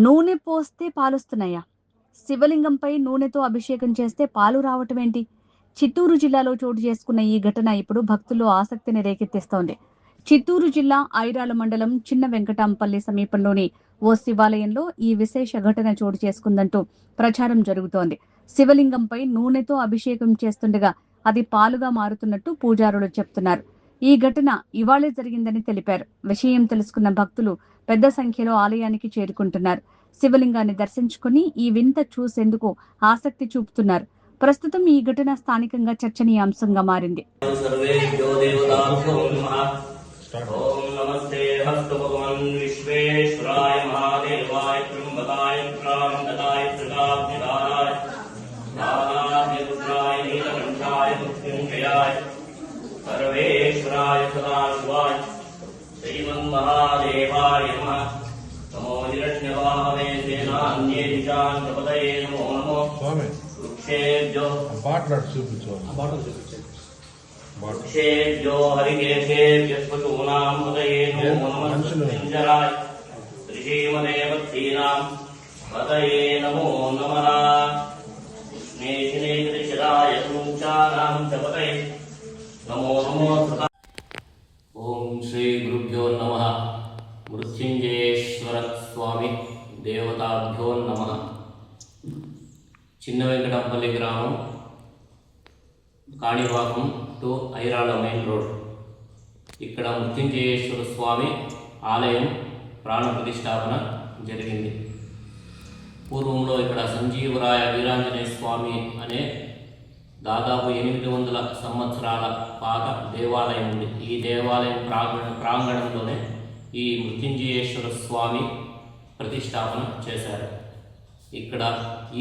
నూనె పోస్తే పాలొస్తున్నాయా? శివలింగంపై నూనెతో అభిషేకం చేస్తే పాలు రావటమేంటి? చిత్తూరు జిల్లాలో చోటు చేసుకున్న ఈ ఘటన ఇప్పుడు భక్తుల్లో ఆసక్తిని రేకెత్తిస్తోంది. చిత్తూరు జిల్లా ఐరాల మండలం చిన్న వెంకటాంపల్లి సమీపంలోని ఓ శివాలయంలో ఈ విశేష ఘటన చోటు చేసుకుందంటూ ప్రచారం జరుగుతోంది. శివలింగంపై నూనెతో అభిషేకం చేస్తుండగా అది పాలుగా మారుతున్నట్టు పూజారులు చెప్తున్నారు. ఈ ఘటన ఇవాళే జరిగిందని తెలిపారు. విషయం తెలుసుకున్న భక్తులు పెద్ద సంఖ్యలో ఆలయానికి చేరుకుంటున్నారు. శివలింగాన్ని దర్శించుకుని ఈ వింత చూసేందుకు ఆసక్తి చూపుతున్నారు. ప్రస్తుతం ఈ ఘటన స్థానికంగా చర్చనీయాంశంగా మారింది. सर्वेश्वराय सदाशिवाय श्रीमन्महादेवाय नमः। नमो हिरण्यवाहवे सेनान्ये निशान्तपतये नमो नमो। वृक्षेभ्यो वृक्षेभ्यो हरिकेशेभ्यः पशूनां पतये नमो नमः। सञ्जराय ऋषीमदेवतीनां पतये नमो नमः। स्नेहिनेकशिराय पुंसानां च पतये नमो नमो। ओम श्री गुरुभ्यो नमः। मृत्युंजयेश्वर स्वामी देवताभ्यो नमः। చిన్న వెంకటంపల్లి గ్రామం, Kanipakam to Irala main road. ఇక్కడ మృత్యుంజయేశ్వర స్వామి ఆలయం ప్రాణ ప్రతిష్టాపన జరిగింది. పూర్వంలో ఇక్కడ సంజీవరాయ వీరాంజనేయ స్వామి అనే దాదాపు 800 సంవత్సరాల పాత దేవాలయం ఉంది. ఈ దేవాలయం ప్రాంగణంలోనే ఈ మృత్యుంజయేశ్వర స్వామి ప్రతిష్టాపన చేశారు. ఇక్కడ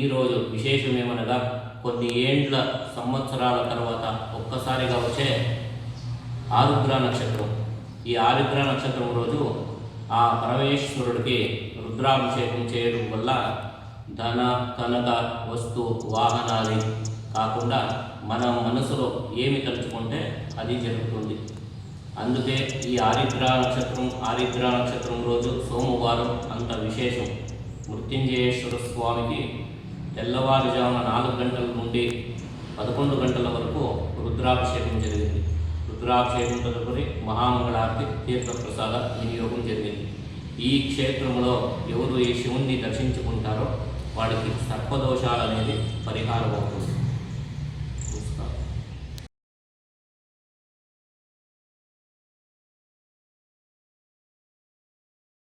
ఈరోజు విశేషమేమనగా కొన్ని ఏండ్ల సంవత్సరాల తర్వాత ఒక్కసారిగా వచ్చే ఆరుద్ర నక్షత్రం. ఈ ఆరుద్ర నక్షత్రం రోజు ఆ పరమేశ్వరుడికి రుద్రాభిషేకం చేయడం వల్ల ధన కనక వస్తు వాహనాది కాకుండా మన మనసులో ఏమి తలుచుకుంటే అది జరుగుతుంది. అందుకే ఈ ఆరుద్ర నక్షత్రం రోజు సోమవారం అంత విశేషం. మృత్యుంజయేశ్వర స్వామికి తెల్లవారుజామున 4 గంటల నుండి 11 గంటల వరకు రుద్రాభిషేకం జరిగింది. రుద్రాభిషేకం తదుపరి మహామంగళారతి తీర్థప్రసాద వినియోగం జరిగింది. ఈ క్షేత్రంలో ఎవరు ఈ శివుణ్ణి దర్శించుకుంటారో వాడికి సర్పదోషాలు అనేది పరిహారం అవుతుంది.